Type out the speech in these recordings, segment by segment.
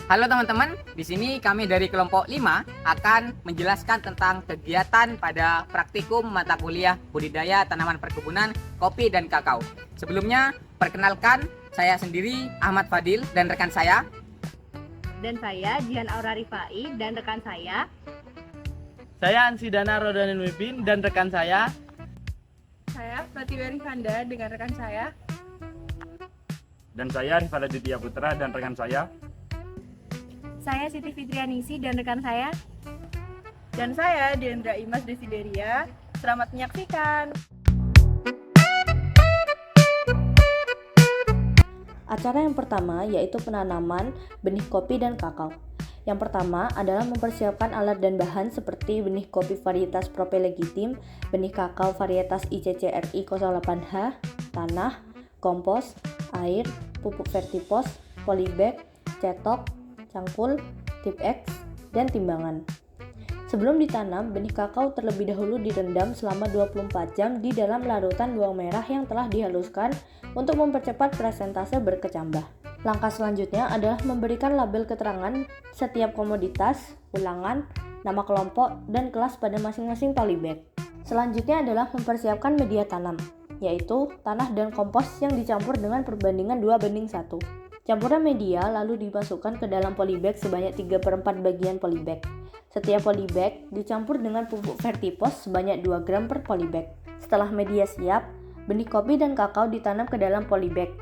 Halo teman-teman, di sini kami dari kelompok 5 akan menjelaskan tentang kegiatan pada praktikum mata kuliah budidaya tanaman perkebunan kopi dan kakao. Sebelumnya, perkenalkan saya sendiri Ahmad Fadil dan rekan saya. Dan saya Jihan Aura Rifai dan rekan saya. Saya Ansidana Rodanin Wipin dan rekan saya. Saya Pratiwi Rifanda dengan rekan saya. Dan saya Rifada Ditya Putra dan rekan saya. Saya Siti Fitrianisi dan rekan saya. Dan saya Diendra Imas Desideria. Selamat menyaksikan. Acara yang pertama yaitu penanaman benih kopi dan kakao. Yang pertama adalah mempersiapkan alat dan bahan seperti benih kopi varietas Prope Legitim, benih kakao varietas ICCRI 08H, tanah, kompos, air, pupuk vertipos, polybag, cetok, cangkul, tip X, dan timbangan. Sebelum ditanam, benih kakao terlebih dahulu direndam selama 24 jam di dalam larutan bawang merah yang telah dihaluskan untuk mempercepat presentase berkecambah. Langkah selanjutnya adalah memberikan label keterangan setiap komoditas, ulangan, nama kelompok, dan kelas pada masing-masing polybag. Selanjutnya adalah mempersiapkan media tanam, yaitu tanah dan kompos yang dicampur dengan perbandingan 2:1. Campuran media lalu dimasukkan ke dalam polybag sebanyak 3/4 bagian polybag. Setiap polybag dicampur dengan pupuk vertipos sebanyak 2 gram per polybag. Setelah media siap, benih kopi dan kakao ditanam ke dalam polybag.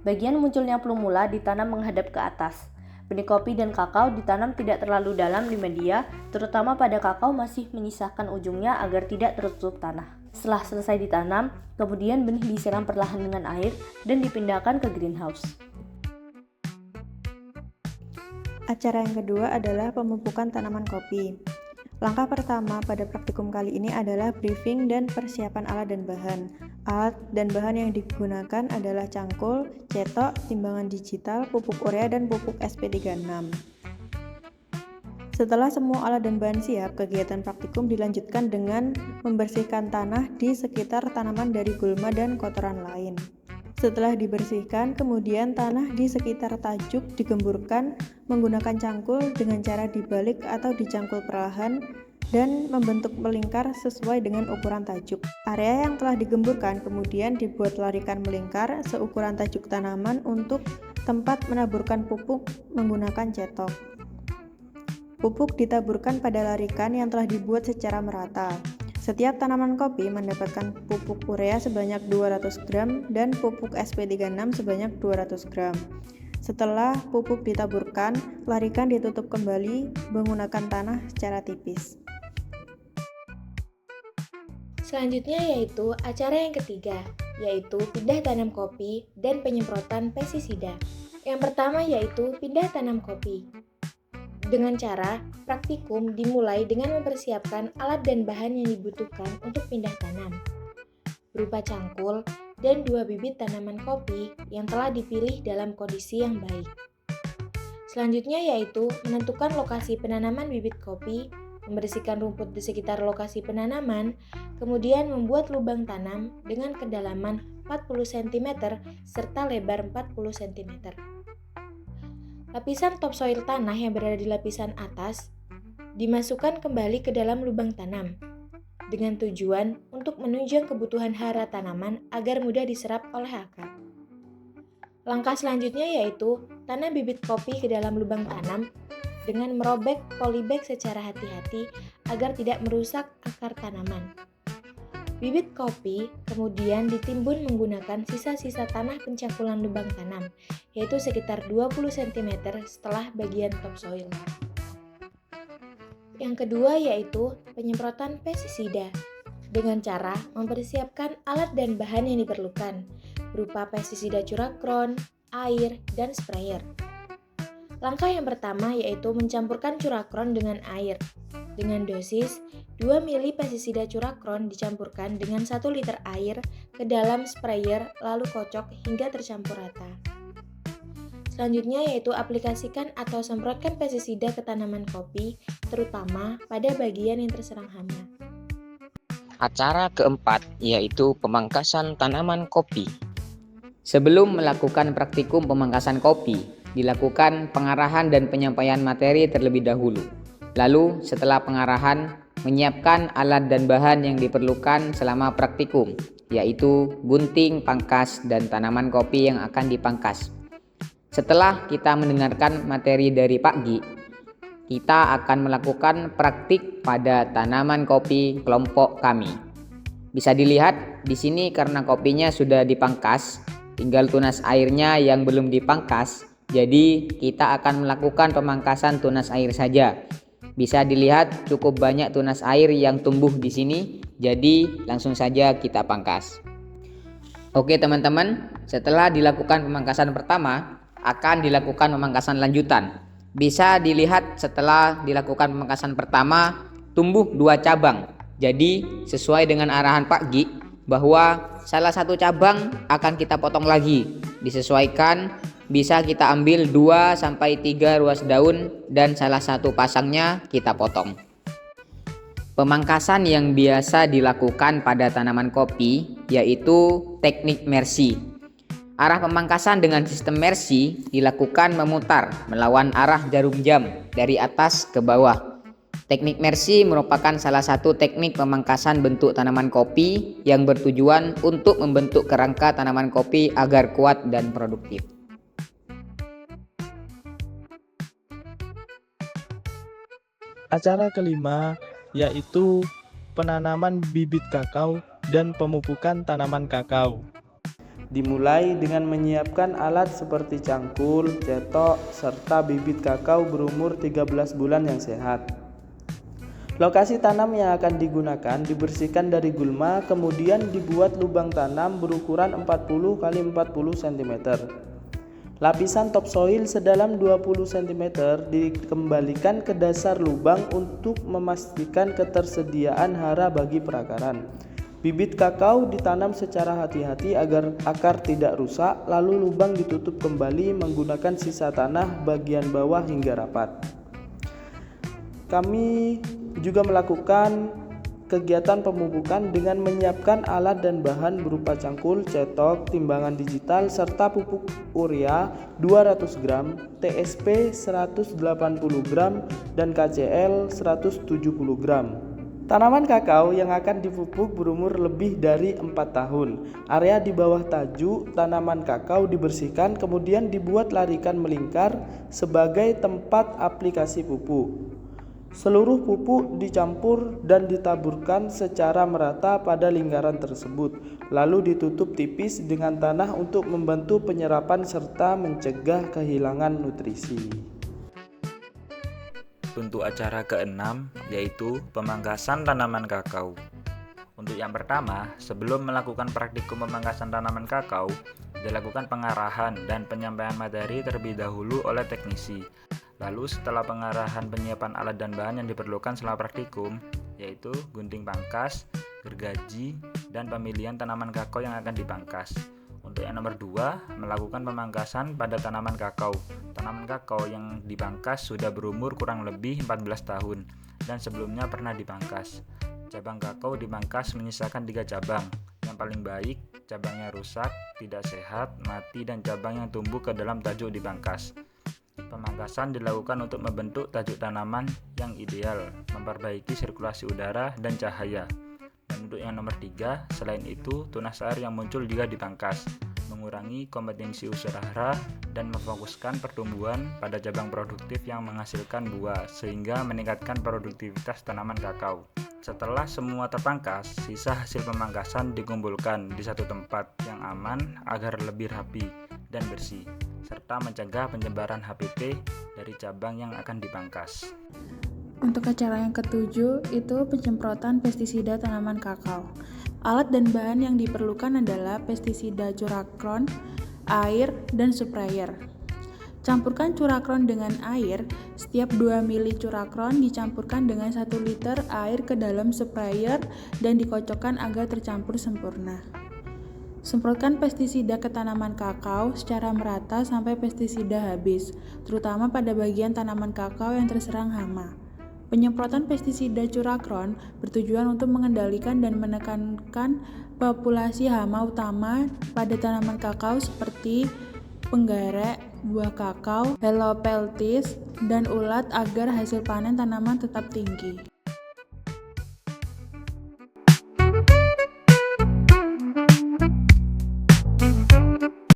Bagian munculnya plumula ditanam menghadap ke atas. Benih kopi dan kakao ditanam tidak terlalu dalam di media, terutama pada kakao masih menyisakan ujungnya agar tidak tertutup tanah. Setelah selesai ditanam, kemudian benih disiram perlahan dengan air dan dipindahkan ke greenhouse. Acara yang kedua adalah pemupukan tanaman kopi. Langkah pertama pada praktikum kali ini adalah briefing dan persiapan alat dan bahan. Alat dan bahan yang digunakan adalah cangkul, cetok, timbangan digital, pupuk urea, dan pupuk SP36. Setelah semua alat dan bahan siap, kegiatan praktikum dilanjutkan dengan membersihkan tanah di sekitar tanaman dari gulma dan kotoran lain. Setelah dibersihkan, kemudian tanah di sekitar tajuk digemburkan menggunakan cangkul dengan cara dibalik atau dicangkul perlahan dan membentuk melingkar sesuai dengan ukuran tajuk. Area yang telah digemburkan kemudian dibuat larikan melingkar seukuran tajuk tanaman untuk tempat menaburkan pupuk menggunakan cetok. Pupuk ditaburkan pada larikan yang telah dibuat secara merata. Setiap tanaman kopi mendapatkan pupuk urea sebanyak 200 gram dan pupuk SP36 sebanyak 200 gram. Setelah pupuk ditaburkan, larikan ditutup kembali menggunakan tanah secara tipis. Selanjutnya yaitu acara yang ketiga, yaitu pindah tanam kopi dan penyemprotan pestisida. Yang pertama yaitu pindah tanam kopi. Dengan cara praktikum dimulai dengan mempersiapkan alat dan bahan yang dibutuhkan untuk pindah tanam, berupa cangkul dan 2 bibit tanaman kopi yang telah dipilih dalam kondisi yang baik. Selanjutnya yaitu menentukan lokasi penanaman bibit kopi, membersihkan rumput di sekitar lokasi penanaman, kemudian membuat lubang tanam dengan kedalaman 40 cm serta lebar 40 cm. Lapisan topsoil tanah yang berada di lapisan atas dimasukkan kembali ke dalam lubang tanam dengan tujuan untuk menunjang kebutuhan hara tanaman agar mudah diserap oleh akar. Langkah selanjutnya yaitu tanam bibit kopi ke dalam lubang tanam dengan merobek polybag secara hati-hati agar tidak merusak akar tanaman. Bibit kopi kemudian ditimbun menggunakan sisa-sisa tanah pencangkulan lubang tanam, yaitu sekitar 20 cm setelah bagian topsoil. Yang kedua yaitu penyemprotan pestisida, dengan cara mempersiapkan alat dan bahan yang diperlukan, berupa pestisida curakron, air, dan sprayer. Langkah yang pertama yaitu mencampurkan curakron dengan air, dengan dosis 2 ml pestisida curakron dicampurkan dengan 1 liter air ke dalam sprayer lalu kocok hingga tercampur rata. Selanjutnya yaitu aplikasikan atau semprotkan pestisida ke tanaman kopi, terutama pada bagian yang terserang hama. Acara keempat yaitu pemangkasan tanaman kopi. Sebelum melakukan praktikum pemangkasan kopi, dilakukan pengarahan dan penyampaian materi terlebih dahulu. Lalu setelah pengarahan, menyiapkan alat dan bahan yang diperlukan selama praktikum, yaitu gunting, pangkas, dan tanaman kopi yang akan dipangkas. Setelah kita mendengarkan materi dari Pak Gi, kita akan melakukan praktik pada tanaman kopi kelompok kami. Bisa dilihat di sini karena kopinya sudah dipangkas, tinggal tunas airnya yang belum dipangkas. Jadi kita akan melakukan pemangkasan tunas air saja. Bisa dilihat cukup banyak tunas air yang tumbuh di sini, jadi langsung saja kita pangkas. Oke teman-teman, setelah dilakukan pemangkasan pertama, akan dilakukan pemangkasan lanjutan. Bisa dilihat setelah dilakukan pemangkasan pertama, tumbuh 2 cabang. Jadi sesuai dengan arahan Pak Gi, bahwa salah satu cabang akan kita potong lagi. Disesuaikan, bisa kita ambil 2-3 ruas daun dan salah satu pasangnya kita potong. Pemangkasan yang biasa dilakukan pada tanaman kopi yaitu teknik mercy. Arah pemangkasan dengan sistem mercy dilakukan memutar melawan arah jarum jam dari atas ke bawah. Teknik mercy merupakan salah satu teknik pemangkasan bentuk tanaman kopi yang bertujuan untuk membentuk kerangka tanaman kopi agar kuat dan produktif. Acara kelima yaitu penanaman bibit kakao dan pemupukan tanaman kakao. Dimulai dengan menyiapkan alat seperti cangkul, cetok, serta bibit kakao berumur 13 bulan yang sehat. Lokasi tanam yang akan digunakan dibersihkan dari gulma, kemudian dibuat lubang tanam berukuran 40 x 40 cm. Lapisan topsoil sedalam 20 cm dikembalikan ke dasar lubang untuk memastikan ketersediaan hara bagi perakaran. Bibit kakao ditanam secara hati-hati agar akar tidak rusak, lalu lubang ditutup kembali menggunakan sisa tanah bagian bawah hingga rapat. Kami juga melakukan kegiatan pemupukan dengan menyiapkan alat dan bahan berupa cangkul, cetok, timbangan digital, serta pupuk urea 200 gram, TSP 180 gram, dan KCL 170 gram. Tanaman kakao yang akan dipupuk berumur lebih dari 4 tahun. Area di bawah tajuk tanaman kakao dibersihkan, kemudian dibuat larikan melingkar sebagai tempat aplikasi pupuk. Seluruh pupuk dicampur dan ditaburkan secara merata pada lingkaran tersebut, lalu ditutup tipis dengan tanah untuk membantu penyerapan serta mencegah kehilangan nutrisi. Untuk acara keenam yaitu pemangkasan tanaman kakao. Untuk yang pertama, sebelum melakukan praktikum pemangkasan tanaman kakao, dilakukan pengarahan dan penyampaian materi terlebih dahulu oleh teknisi. Lalu setelah pengarahan penyiapan alat dan bahan yang diperlukan selama praktikum, yaitu gunting pangkas, gergaji, dan pemilihan tanaman kakao yang akan dipangkas. Untuk yang nomor 2, melakukan pemangkasan pada tanaman kakao. Tanaman kakao yang dipangkas sudah berumur kurang lebih 14 tahun dan sebelumnya pernah dipangkas. Cabang kakao dipangkas menyisakan 3 cabang. Yang paling baik, cabangnya rusak, tidak sehat, mati, dan cabang yang tumbuh ke dalam tajuk dipangkas. Pemangkasan dilakukan untuk membentuk tajuk tanaman yang ideal, memperbaiki sirkulasi udara dan cahaya. Dan untuk yang nomor 3, selain itu, tunas air yang muncul juga dipangkas, mengurangi kompetensi unsur hara dan memfokuskan pertumbuhan pada cabang produktif yang menghasilkan buah, sehingga meningkatkan produktivitas tanaman kakao. Setelah semua terpangkas, sisa hasil pemangkasan dikumpulkan di satu tempat yang aman agar lebih rapi dan bersih, serta mencegah penyebaran HPP dari cabang yang akan dipangkas. Untuk acara yang ketujuh itu penyemprotan pestisida tanaman kakao. Alat dan bahan yang diperlukan adalah pestisida curakron, air, dan sprayer. Campurkan curakron dengan air. Setiap 2 ml curakron dicampurkan dengan 1 liter air ke dalam sprayer dan dikocokkan agar tercampur sempurna. Semprotkan pestisida ke tanaman kakao secara merata sampai pestisida habis, terutama pada bagian tanaman kakao yang terserang hama. Penyemprotan pestisida curakron bertujuan untuk mengendalikan dan menekankan populasi hama utama pada tanaman kakao seperti penggarek, buah kakao, helopeltis, dan ulat agar hasil panen tanaman tetap tinggi.